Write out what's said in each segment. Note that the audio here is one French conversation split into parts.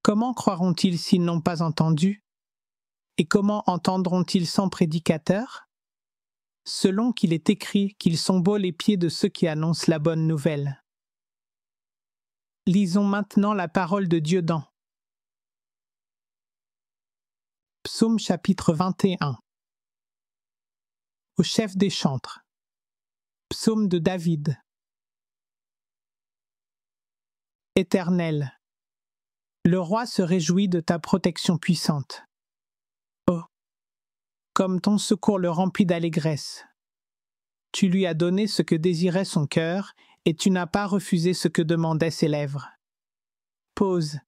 Comment croiront-ils s'ils n'ont pas entendu? Et comment entendront-ils sans prédicateur? Selon qu'il est écrit qu'ils sont beaux les pieds de ceux qui annoncent la bonne nouvelle. Lisons maintenant la parole de Dieu dans Psaume chapitre 21. Au chef des chantres. Psaume de David. Éternel, le roi se réjouit de ta protection puissante. Oh, comme ton secours le remplit d'allégresse. Tu lui as donné ce que désirait son cœur, et tu n'as pas refusé ce que demandaient ses lèvres. Pause.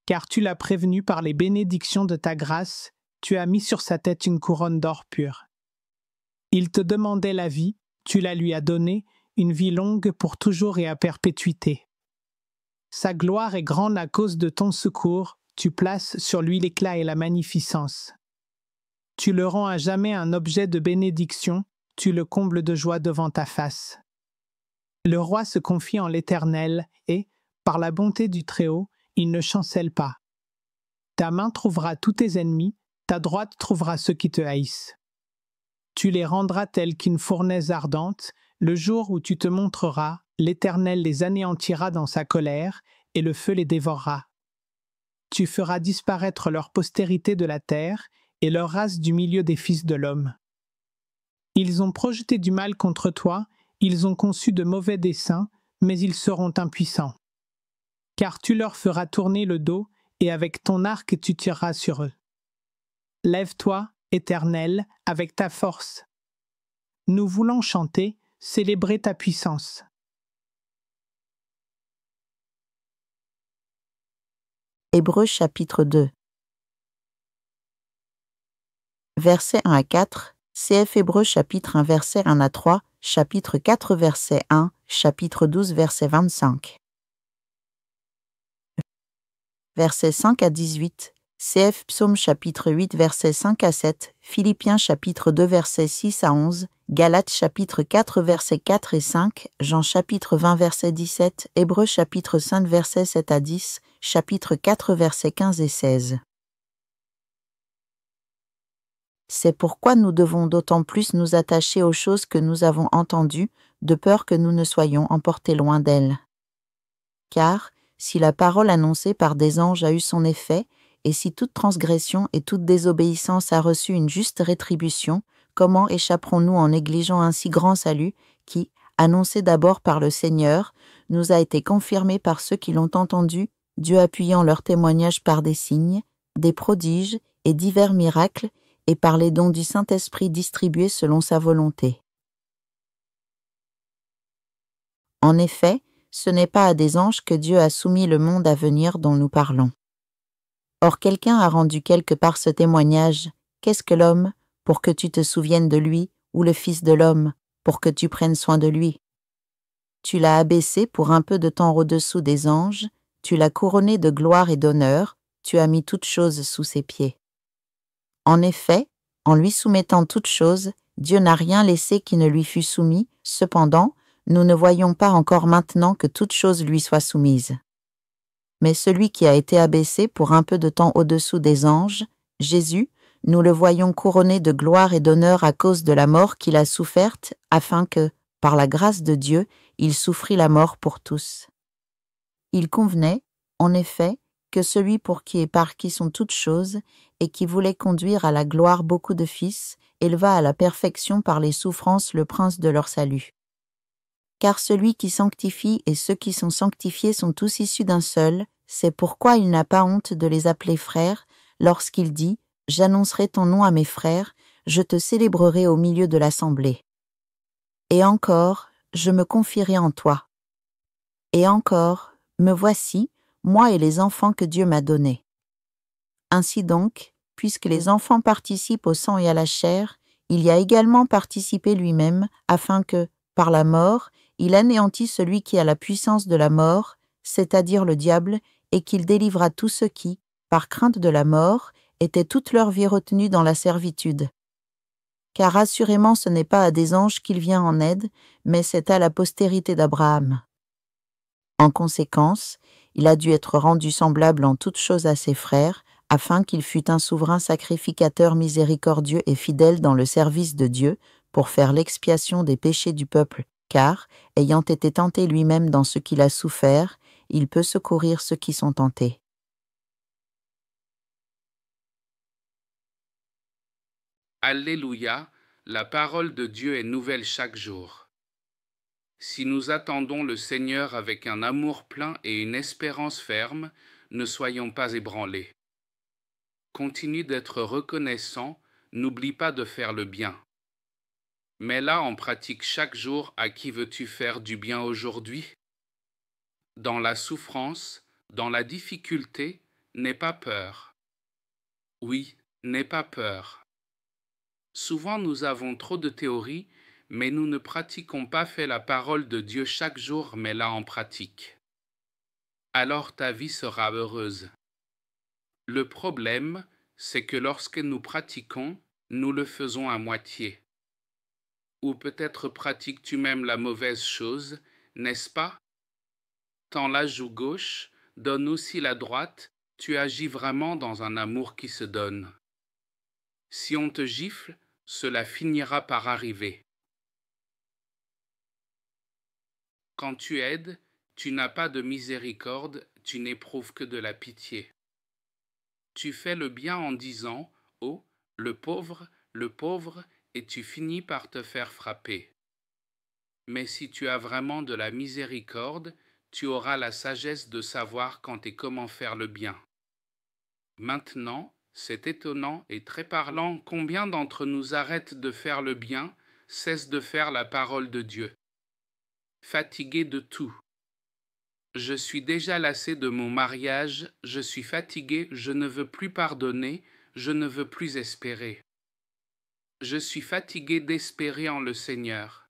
Car tu l'as prévenu par les bénédictions de ta grâce, tu as mis sur sa tête une couronne d'or pur. Il te demandait la vie, tu la lui as donnée, une vie longue pour toujours et à perpétuité. Sa gloire est grande à cause de ton secours, tu places sur lui l'éclat et la magnificence. Tu le rends à jamais un objet de bénédiction, tu le combles de joie devant ta face. Le roi se confie en l'Éternel et, par la bonté du Très-Haut, il ne chancelle pas. Ta main trouvera tous tes ennemis, ta droite trouvera ceux qui te haïssent. Tu les rendras tels qu'une fournaise ardente, le jour où tu te montreras, l'Éternel les anéantira dans sa colère, et le feu les dévorera. Tu feras disparaître leur postérité de la terre, et leur race du milieu des fils de l'homme. Ils ont projeté du mal contre toi, ils ont conçu de mauvais desseins, mais ils seront impuissants. Car tu leur feras tourner le dos, et avec ton arc tu tireras sur eux. Lève-toi, Éternel, avec ta force. Nous voulons chanter, célébrer ta puissance. Hébreux chapitre 2. Versets 1 à 4, CF Hébreux chapitre 1 verset 1 à 3, chapitre 4 verset 1, chapitre 12 verset 25. Versets 5 à 18, CF Psaume chapitre 8 verset 5 à 7, Philippiens chapitre 2 verset 6 à 11, Galates chapitre 4 verset 4 et 5, Jean chapitre 20 verset 17, Hébreux chapitre 5 verset 7 à 10, chapitre 4 verset 15 et 16. C'est pourquoi nous devons d'autant plus nous attacher aux choses que nous avons entendues, de peur que nous ne soyons emportés loin d'elles. Car, si la parole annoncée par des anges a eu son effet, et si toute transgression et toute désobéissance a reçu une juste rétribution, comment échapperons-nous en négligeant un si grand salut qui, annoncé d'abord par le Seigneur, nous a été confirmé par ceux qui l'ont entendu, Dieu appuyant leur témoignage par des signes, des prodiges et divers miracles, et par les dons du Saint-Esprit distribués selon sa volonté. En effet, ce n'est pas à des anges que Dieu a soumis le monde à venir dont nous parlons. Or quelqu'un a rendu quelque part ce témoignage. Qu'est-ce que l'homme, pour que tu te souviennes de lui, ou le Fils de l'homme, pour que tu prennes soin de lui? Tu l'as abaissé pour un peu de temps au-dessous des anges, tu l'as couronné de gloire et d'honneur, tu as mis toutes choses sous ses pieds. En effet, en lui soumettant toutes choses, Dieu n'a rien laissé qui ne lui fût soumis, cependant, nous ne voyons pas encore maintenant que toutes choses lui soient soumises. Mais celui qui a été abaissé pour un peu de temps au-dessous des anges, Jésus, nous le voyons couronné de gloire et d'honneur à cause de la mort qu'il a soufferte, afin que, par la grâce de Dieu, il souffrit la mort pour tous. Il convenait, en effet, que celui pour qui et par qui sont toutes choses, et qui voulait conduire à la gloire beaucoup de fils, éleva à la perfection par les souffrances le prince de leur salut. Car celui qui sanctifie et ceux qui sont sanctifiés sont tous issus d'un seul, c'est pourquoi il n'a pas honte de les appeler frères, lorsqu'il dit « J'annoncerai ton nom à mes frères, je te célébrerai au milieu de l'assemblée. » Et encore, je me confierai en toi. Et encore, me voici, moi et les enfants que Dieu m'a donnés. Ainsi donc, puisque les enfants participent au sang et à la chair, il y a également participé lui-même, afin que, par la mort, il anéantit celui qui a la puissance de la mort, c'est-à-dire le diable, et qu'il délivra tous ceux qui, par crainte de la mort, étaient toute leur vie retenus dans la servitude. Car assurément ce n'est pas à des anges qu'il vient en aide, mais c'est à la postérité d'Abraham. En conséquence, il a dû être rendu semblable en toutes choses à ses frères, afin qu'il fût un souverain sacrificateur miséricordieux et fidèle dans le service de Dieu, pour faire l'expiation des péchés du peuple, car, ayant été tenté lui-même dans ce qu'il a souffert, il peut secourir ceux qui sont tentés. Alléluia, la parole de Dieu est nouvelle chaque jour. Si nous attendons le Seigneur avec un amour plein et une espérance ferme, ne soyons pas ébranlés. Continue d'être reconnaissant, n'oublie pas de faire le bien. Mets-la en pratique chaque jour. À qui veux-tu faire du bien aujourd'hui? Dans la souffrance, dans la difficulté, n'aie pas peur. Oui, n'aie pas peur. Souvent nous avons trop de théories, mais nous ne pratiquons pas. Fais la parole de Dieu chaque jour, mets-la en pratique. Alors ta vie sera heureuse. Le problème, c'est que lorsque nous pratiquons, nous le faisons à moitié. Ou peut-être pratiques-tu même la mauvaise chose, n'est-ce pas? Tends la joue gauche, donne aussi la droite, tu agis vraiment dans un amour qui se donne. Si on te gifle, cela finira par arriver. Quand tu aides, tu n'as pas de miséricorde, tu n'éprouves que de la pitié. Tu fais le bien en disant « Oh, le pauvre », et tu finis par te faire frapper. Mais si tu as vraiment de la miséricorde, tu auras la sagesse de savoir quand et comment faire le bien. Maintenant, c'est étonnant et très parlant combien d'entre nous arrêtent de faire le bien, cessent de faire la parole de Dieu. Fatigués de tout. Je suis déjà lassé de mon mariage, je suis fatigué, je ne veux plus pardonner, je ne veux plus espérer. Je suis fatigué d'espérer en le Seigneur.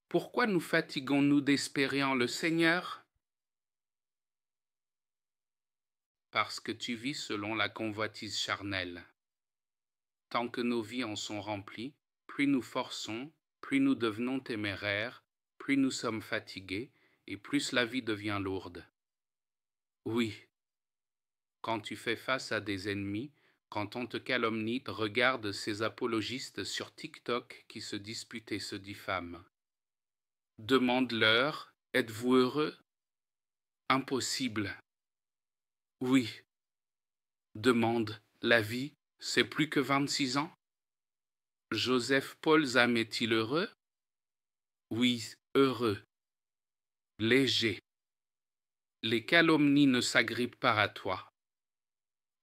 Pourquoi nous fatiguons-nous d'espérer en le Seigneur? Parce que tu vis selon la convoitise charnelle. Tant que nos vies en sont remplies, plus nous forçons, plus nous devenons téméraires, plus nous sommes fatigués, et plus la vie devient lourde. Oui, quand tu fais face à des ennemis, quand on te calomnie, regarde ces apologistes sur TikTok qui se disputent et se diffament. Demande-leur, êtes-vous heureux? Impossible. Oui. Demande, la vie, c'est plus que 26 ans? Joseph Polzam est-il heureux? Oui, heureux. Léger. Les calomnies ne s'agrippent pas à toi.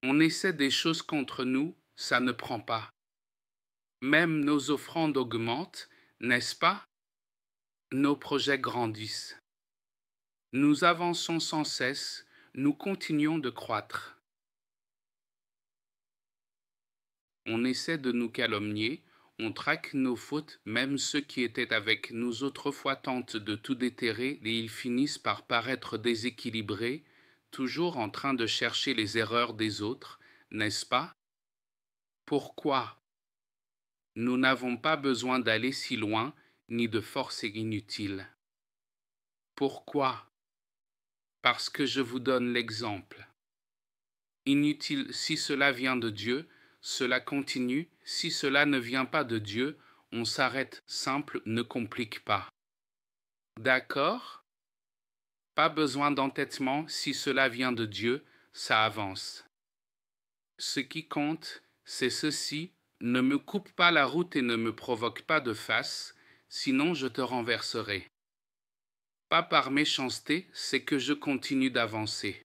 On essaie des choses contre nous, ça ne prend pas. Même nos offrandes augmentent, n'est-ce pas? Nos projets grandissent. Nous avançons sans cesse, nous continuons de croître. On essaie de nous calomnier, on traque nos fautes, même ceux qui étaient avec nous autrefois tentent de tout déterrer et ils finissent par paraître déséquilibrés, toujours en train de chercher les erreurs des autres, n'est-ce pas? Pourquoi? Nous n'avons pas besoin d'aller si loin, ni de force inutile. Pourquoi? Parce que je vous donne l'exemple. Inutile si cela vient de Dieu, cela continue, si cela ne vient pas de Dieu, on s'arrête, simple, ne complique pas. D'accord? Pas besoin d'entêtement, si cela vient de Dieu, ça avance. Ce qui compte, c'est ceci, ne me coupe pas la route et ne me provoque pas de face, sinon je te renverserai. Pas par méchanceté, c'est que je continue d'avancer.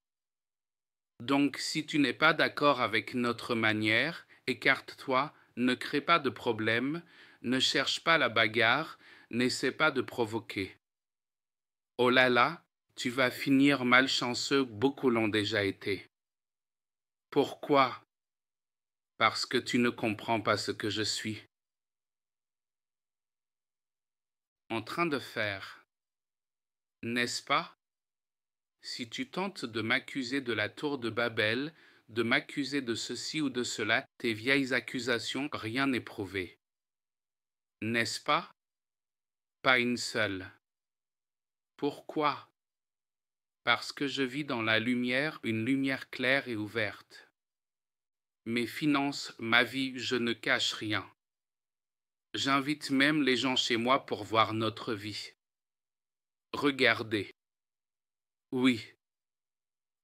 Donc si tu n'es pas d'accord avec notre manière, écarte-toi, ne crée pas de problème, ne cherche pas la bagarre, n'essaie pas de provoquer. Oh là là, tu vas finir malchanceux, beaucoup l'ont déjà été. Pourquoi? Parce que tu ne comprends pas ce que je suis en train de faire. N'est-ce pas? Si tu tentes de m'accuser de la tour de Babel, de m'accuser de ceci ou de cela, tes vieilles accusations, rien n'est prouvé. N'est-ce pas? Pas une seule. Pourquoi? parce que je vis dans la lumière, une lumière claire et ouverte. Mes finances, ma vie, je ne cache rien. J'invite même les gens chez moi pour voir notre vie. Regardez. Oui.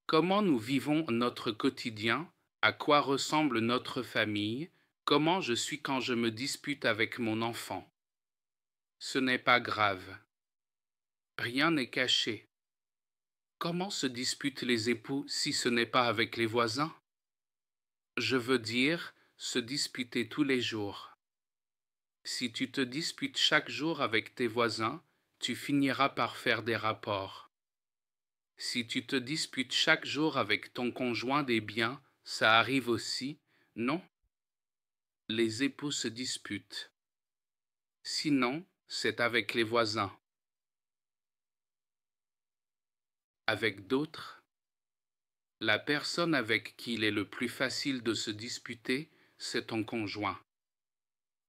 Comment nous vivons notre quotidien, à quoi ressemble notre famille, comment je suis quand je me dispute avec mon enfant. Ce n'est pas grave. Rien n'est caché. Comment se disputent les époux si ce n'est pas avec les voisins? Je veux dire, se disputer tous les jours. Si tu te disputes chaque jour avec tes voisins, tu finiras par faire des rapports. Si tu te disputes chaque jour avec ton conjoint des biens, ça arrive aussi, non? Les époux se disputent. Sinon, c'est avec les voisins. Avec d'autres, la personne avec qui il est le plus facile de se disputer, c'est ton conjoint.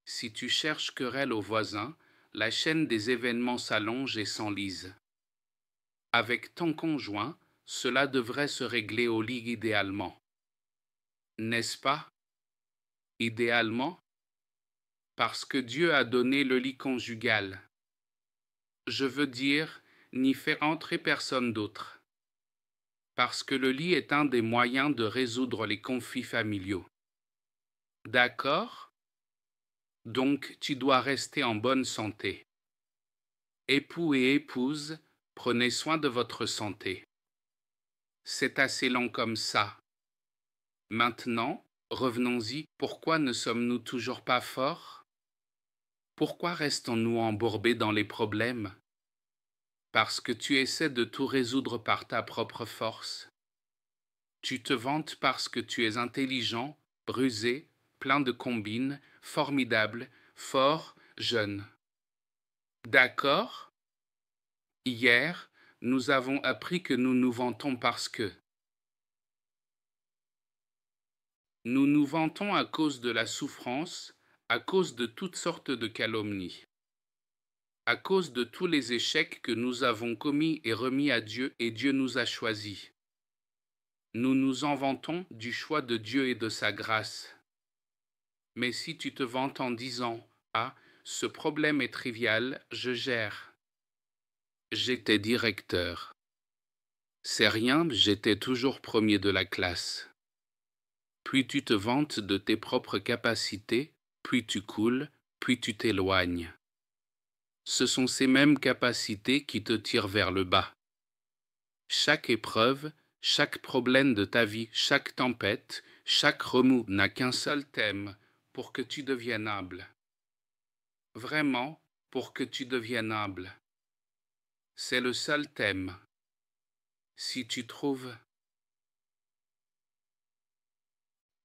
Si tu cherches querelle aux voisins, la chaîne des événements s'allonge et s'enlise. Avec ton conjoint, cela devrait se régler au lit idéalement. N'est-ce pas? Idéalement, parce que Dieu a donné le lit conjugal. Je veux dire, n'y faire entrer personne d'autre. Parce que le lit est un des moyens de résoudre les conflits familiaux. D'accord? Donc tu dois rester en bonne santé. Époux et épouse, prenez soin de votre santé. C'est assez long comme ça. Maintenant, revenons-y, pourquoi ne sommes-nous toujours pas forts? Pourquoi restons-nous embourbés dans les problèmes? Parce que tu essaies de tout résoudre par ta propre force. Tu te vantes parce que tu es intelligent, rusé, plein de combines, formidable, fort, jeune. D'accord? Hier, nous avons appris que nous nous vantons parce que nous nous vantons à cause de la souffrance, à cause de toutes sortes de calomnies, à cause de tous les échecs que nous avons commis et remis à Dieu et Dieu nous a choisis. Nous nous en vantons du choix de Dieu et de sa grâce. Mais si tu te vantes en disant « Ah, ce problème est trivial, je gère. J'étais directeur. C'est rien, j'étais toujours premier de la classe. » Puis tu te vantes de tes propres capacités, puis tu coules, puis tu t'éloignes. Ce sont ces mêmes capacités qui te tirent vers le bas. Chaque épreuve, chaque problème de ta vie, chaque tempête, chaque remous n'a qu'un seul thème, pour que tu deviennes humble. Vraiment, pour que tu deviennes humble. C'est le seul thème. Si tu trouves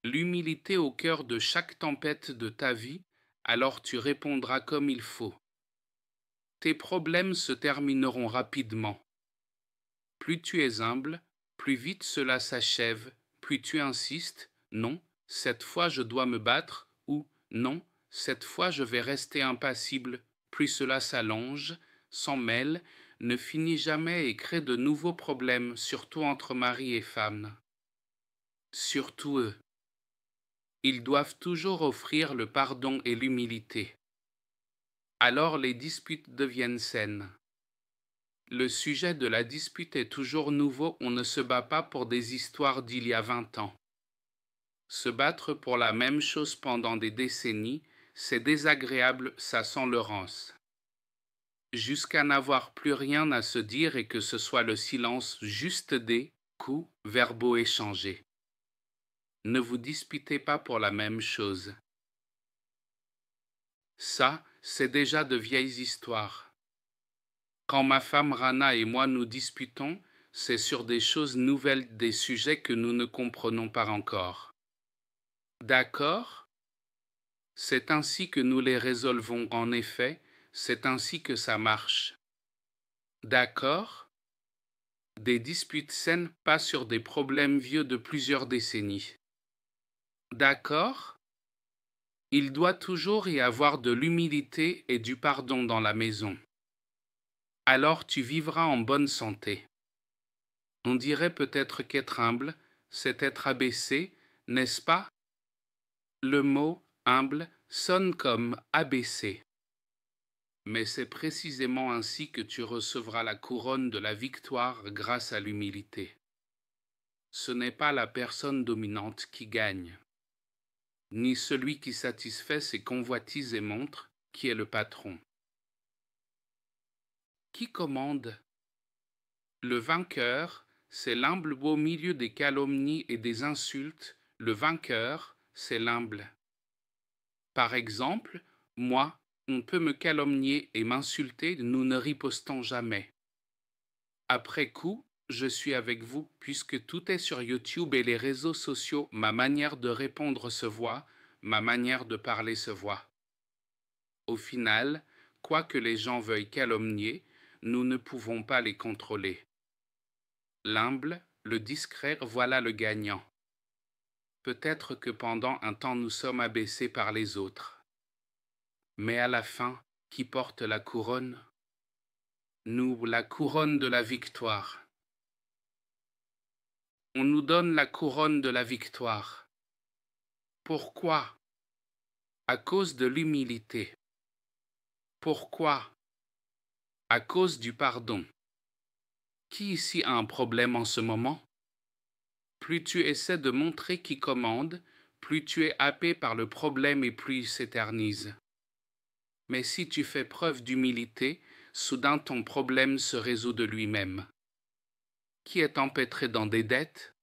l'humilité au cœur de chaque tempête de ta vie, alors tu répondras comme il faut. Tes problèmes se termineront rapidement. Plus tu es humble, plus vite cela s'achève, plus tu insistes, non, cette fois je dois me battre, ou non, cette fois je vais rester impassible, plus cela s'allonge, s'en mêle, ne finit jamais et crée de nouveaux problèmes, surtout entre mari et femme. Surtout eux. Ils doivent toujours offrir le pardon et l'humilité. Alors les disputes deviennent saines. Le sujet de la dispute est toujours nouveau, on ne se bat pas pour des histoires d'il y a 20 ans. Se battre pour la même chose pendant des décennies, c'est désagréable, ça sent le rance. Jusqu'à n'avoir plus rien à se dire et que ce soit le silence juste des coups verbaux échangés. Ne vous disputez pas pour la même chose. Ça, c'est déjà de vieilles histoires. Quand ma femme Rana et moi nous disputons, c'est sur des choses nouvelles, des sujets que nous ne comprenons pas encore. D'accord? C'est ainsi que nous les résolvons en effet, c'est ainsi que ça marche. D'accord? Des disputes saines, pas sur des problèmes vieux de plusieurs décennies. D'accord? Il doit toujours y avoir de l'humilité et du pardon dans la maison. Alors tu vivras en bonne santé. On dirait peut-être qu'être humble, c'est être abaissé, n'est-ce pas? Le mot humble sonne comme abaissé. Mais c'est précisément ainsi que tu recevras la couronne de la victoire grâce à l'humilité. Ce n'est pas la personne dominante qui gagne, ni celui qui satisfait ses convoitises et montre qui est le patron. Qui commande? Le vainqueur, c'est l'humble au milieu des calomnies et des insultes. Le vainqueur, c'est l'humble. Par exemple, moi, on peut me calomnier et m'insulter, nous ne ripostons jamais. Après coup, je suis avec vous puisque tout est sur YouTube et les réseaux sociaux. Ma manière de répondre se voit, ma manière de parler se voit. Au final, quoi que les gens veuillent calomnier, nous ne pouvons pas les contrôler. L'humble, le discret, voilà le gagnant. Peut-être que pendant un temps nous sommes abaissés par les autres. Mais à la fin, qui porte la couronne? Nous, la couronne de la victoire. On nous donne la couronne de la victoire. Pourquoi? À cause de l'humilité. Pourquoi? À cause du pardon. Qui ici a un problème en ce moment? Plus tu essaies de montrer qui commande, plus tu es happé par le problème et plus il s'éternise. Mais si tu fais preuve d'humilité, soudain ton problème se résout de lui-même. Qui est empêtré dans des dettes?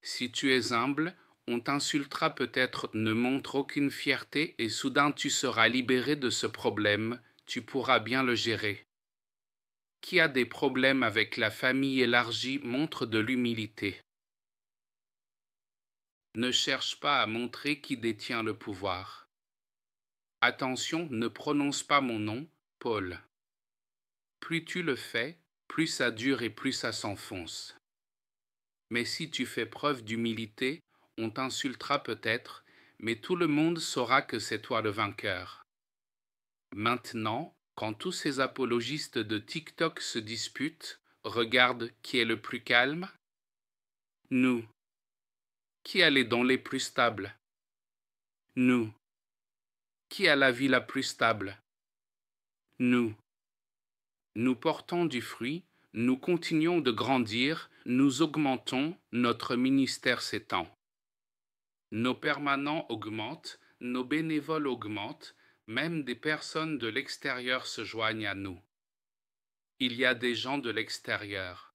Si tu es humble, on t'insultera peut-être, ne montre aucune fierté et soudain tu seras libéré de ce problème, tu pourras bien le gérer. Qui a des problèmes avec la famille élargie montre de l'humilité. Ne cherche pas à montrer qui détient le pouvoir. Attention, ne prononce pas mon nom, Paul. Plus tu le fais, plus ça dure et plus ça s'enfonce. Mais si tu fais preuve d'humilité, on t'insultera peut-être, mais tout le monde saura que c'est toi le vainqueur. Maintenant, quand tous ces apologistes de TikTok se disputent, regarde qui est le plus calme. Nous. Qui a les dons les plus stables? Nous. Qui a la vie la plus stable? Nous. Nous portons du fruit, nous continuons de grandir, nous augmentons, notre ministère s'étend. Nos permanents augmentent, nos bénévoles augmentent, même des personnes de l'extérieur se joignent à nous. Il y a des gens de l'extérieur.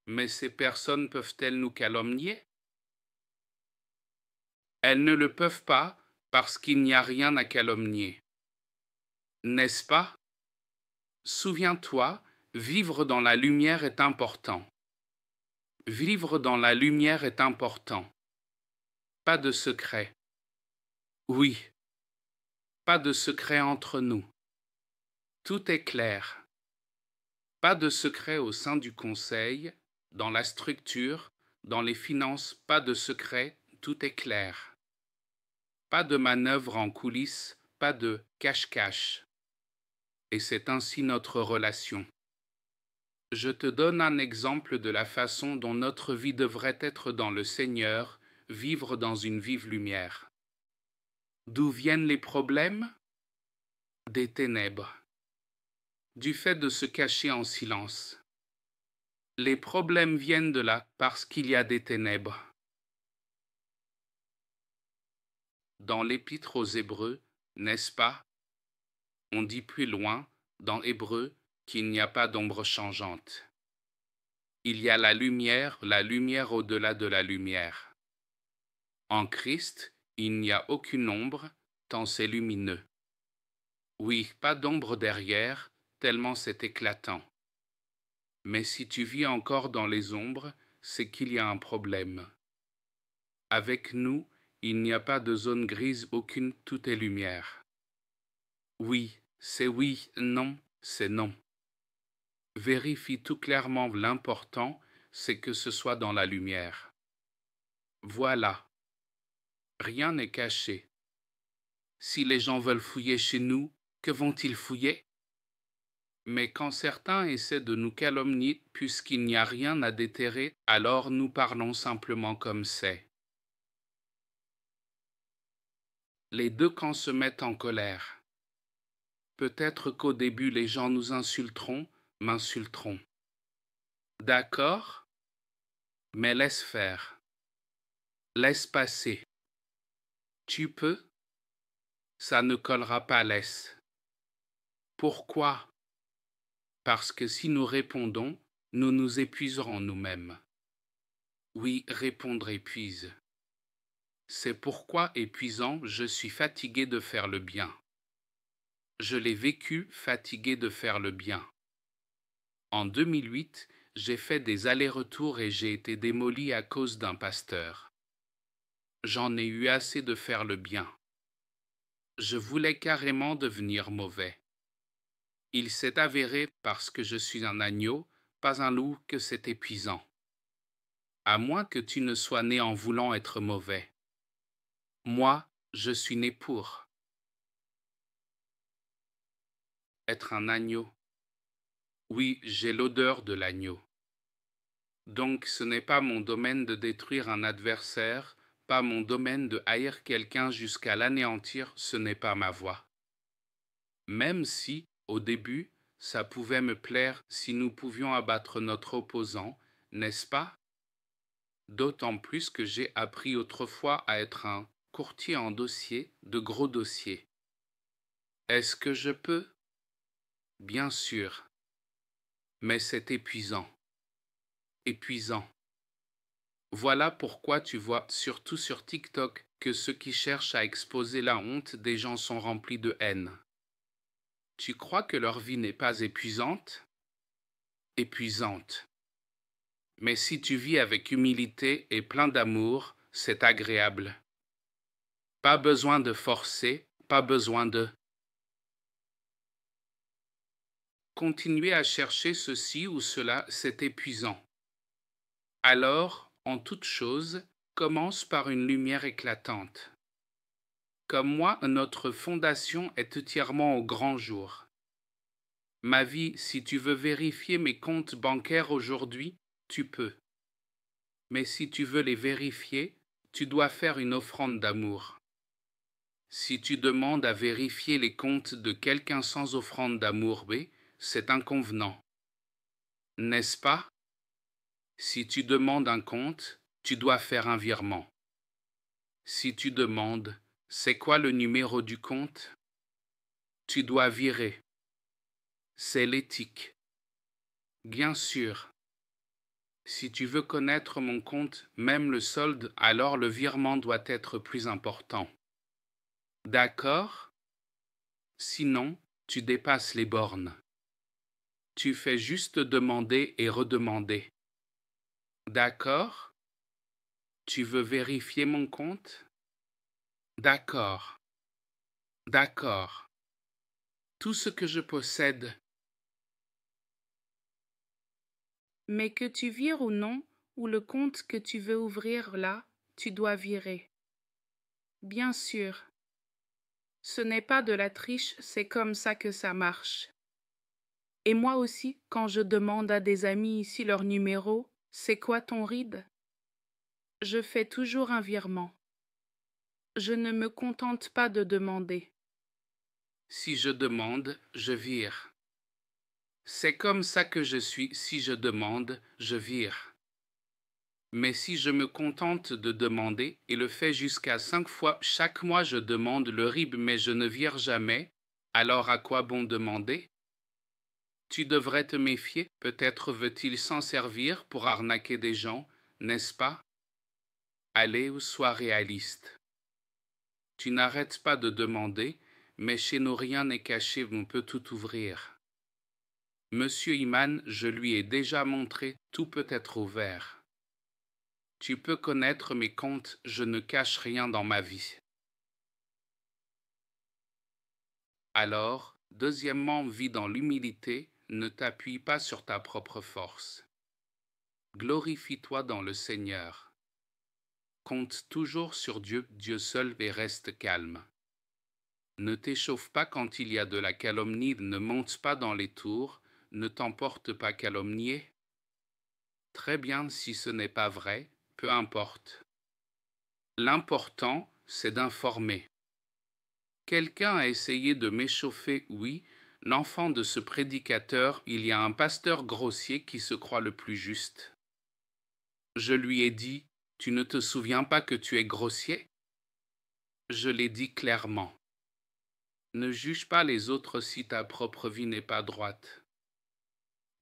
Mais ces personnes peuvent-elles nous calomnier? Elles ne le peuvent pas parce qu'il n'y a rien à calomnier. N'est-ce pas? Souviens-toi, vivre dans la lumière est important. Vivre dans la lumière est important. Pas de secret. Oui, pas de secret entre nous. Tout est clair. Pas de secret au sein du conseil, dans la structure, dans les finances, pas de secret, tout est clair. Pas de manœuvre en coulisses, pas de cache-cache. Et c'est ainsi notre relation. Je te donne un exemple de la façon dont notre vie devrait être dans le Seigneur, vivre dans une vive lumière. D'où viennent les problèmes? Des ténèbres. Du fait de se cacher en silence. Les problèmes viennent de là parce qu'il y a des ténèbres. Dans l'Épître aux Hébreux, n'est-ce pas? On dit plus loin, dans Hébreux, qu'il n'y a pas d'ombre changeante. Il y a la lumière au-delà de la lumière. En Christ, il n'y a aucune ombre, tant c'est lumineux. Oui, pas d'ombre derrière, tellement c'est éclatant. Mais si tu vis encore dans les ombres, c'est qu'il y a un problème. Avec nous, il n'y a pas de zone grise aucune, tout est lumière. Oui, c'est oui, non, c'est non. Vérifie tout clairement, l'important, c'est que ce soit dans la lumière. Voilà. Rien n'est caché. Si les gens veulent fouiller chez nous, que vont-ils fouiller? Mais quand certains essaient de nous calomnier puisqu'il n'y a rien à déterrer, alors nous parlons simplement comme c'est. Les deux camps se mettent en colère. Peut-être qu'au début les gens nous insulteront, m'insulteront. D'accord? Mais laisse faire. Laisse passer. Tu peux? Ça ne collera pas, laisse. Pourquoi? Parce que si nous répondons, nous nous épuiserons nous-mêmes. Oui, répondre épuise. C'est pourquoi, épuisant, je suis fatigué de faire le bien. Je l'ai vécu, fatigué de faire le bien. En 2008, j'ai fait des allers-retours et j'ai été démoli à cause d'un pasteur. J'en ai eu assez de faire le bien. Je voulais carrément devenir mauvais. Il s'est avéré, parce que je suis un agneau, pas un loup, que c'est épuisant. À moins que tu ne sois né en voulant être mauvais. Moi, je suis né pour être un agneau. Oui, j'ai l'odeur de l'agneau. Donc ce n'est pas mon domaine de détruire un adversaire, pas mon domaine de haïr quelqu'un jusqu'à l'anéantir, ce n'est pas ma voie. Même si, au début, ça pouvait me plaire si nous pouvions abattre notre opposant, n'est-ce pas? D'autant plus que j'ai appris autrefois à être un courtier en dossiers, de gros dossiers. Est-ce que je peux? Bien sûr. Mais c'est épuisant. Épuisant. Voilà pourquoi tu vois, surtout sur TikTok, que ceux qui cherchent à exposer la honte des gens sont remplis de haine. Tu crois que leur vie n'est pas épuisante? Épuisante. Mais si tu vis avec humilité et plein d'amour, c'est agréable. Pas besoin de forcer, pas besoin de continuer à chercher ceci ou cela, c'est épuisant. Alors, en toute chose, commence par une lumière éclatante. Comme moi, notre fondation est entièrement au grand jour. Ma vie, si tu veux vérifier mes comptes bancaires aujourd'hui, tu peux. Mais si tu veux les vérifier, tu dois faire une offrande d'amour. Si tu demandes à vérifier les comptes de quelqu'un sans offrande d'amour, c'est inconvenant. N'est-ce pas? Si tu demandes un compte, tu dois faire un virement. Si tu demandes, c'est quoi le numéro du compte? Tu dois virer. C'est l'éthique. Bien sûr. Si tu veux connaître mon compte, même le solde, alors le virement doit être plus important. D'accord? Sinon, tu dépasses les bornes. Tu fais juste demander et redemander. D'accord? Tu veux vérifier mon compte? D'accord. D'accord. Tout ce que je possède. Mais que tu vires ou non, ou le compte que tu veux ouvrir là, tu dois virer. Bien sûr. Ce n'est pas de la triche, c'est comme ça que ça marche. Et moi aussi, quand je demande à des amis ici leur numéro, c'est quoi ton RID? Je fais toujours un virement. Je ne me contente pas de demander. Si je demande, je vire. C'est comme ça que je suis, si je demande, je vire. Mais si je me contente de demander et le fais jusqu'à 5 fois chaque mois je demande le RIB mais je ne vire jamais, alors à quoi bon demander? Tu devrais te méfier, peut-être veut-il s'en servir pour arnaquer des gens, n'est-ce pas? Allez ou sois réaliste. Tu n'arrêtes pas de demander, mais chez nous rien n'est caché, on peut tout ouvrir. Monsieur Iman, je lui ai déjà montré, tout peut être ouvert. Tu peux connaître mes comptes, je ne cache rien dans ma vie. Alors, deuxièmement, vis dans l'humilité, ne t'appuie pas sur ta propre force. Glorifie-toi dans le Seigneur. Compte toujours sur Dieu, Dieu seul et reste calme. Ne t'échauffe pas quand il y a de la calomnie, ne monte pas dans les tours, ne t'emporte pas calomnier. Très bien, si ce n'est pas vrai, peu importe. L'important, c'est d'informer. Quelqu'un a essayé de m'échauffer, oui, l'enfant de ce prédicateur, il y a un pasteur grossier qui se croit le plus juste. Je lui ai dit, tu ne te souviens pas que tu es grossier? Je l'ai dit clairement. Ne juge pas les autres si ta propre vie n'est pas droite.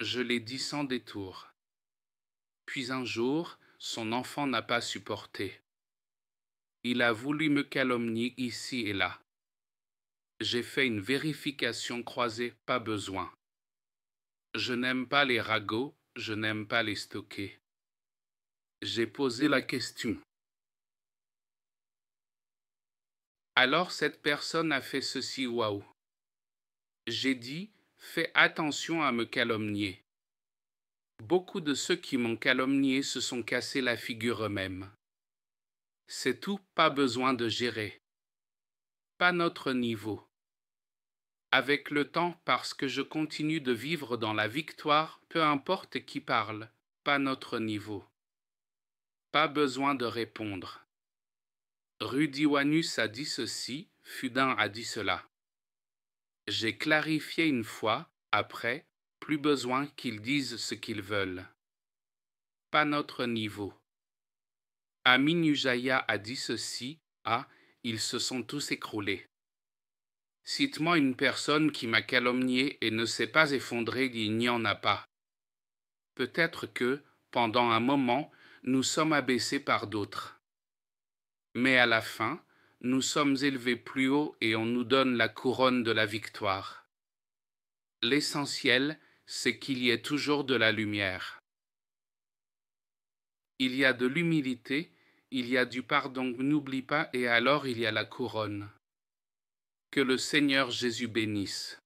Je l'ai dit sans détour. Puis un jour, son enfant n'a pas supporté. Il a voulu me calomnier ici et là. J'ai fait une vérification croisée, pas besoin. Je n'aime pas les ragots, je n'aime pas les stocker. J'ai posé la question. Alors cette personne a fait ceci, waouh. J'ai dit, fais attention à me calomnier. Beaucoup de ceux qui m'ont calomnié se sont cassés la figure eux-mêmes. C'est tout, pas besoin de gérer. Pas notre niveau. Avec le temps, parce que je continue de vivre dans la victoire, peu importe qui parle, pas notre niveau. Pas besoin de répondre. Rudiwanus a dit ceci, Fudin a dit cela. J'ai clarifié une fois, après, plus besoin qu'ils disent ce qu'ils veulent. Pas notre niveau. Aminujaya a dit ceci, ils se sont tous écroulés. Cite-moi une personne qui m'a calomnié et ne s'est pas effondrée, il n'y en a pas. Peut-être que, pendant un moment, nous sommes abaissés par d'autres. Mais à la fin, nous sommes élevés plus haut et on nous donne la couronne de la victoire. L'essentiel, c'est qu'il y ait toujours de la lumière. Il y a de l'humilité, il y a du pardon, n'oublie pas, et alors il y a la couronne. Que le Seigneur Jésus bénisse.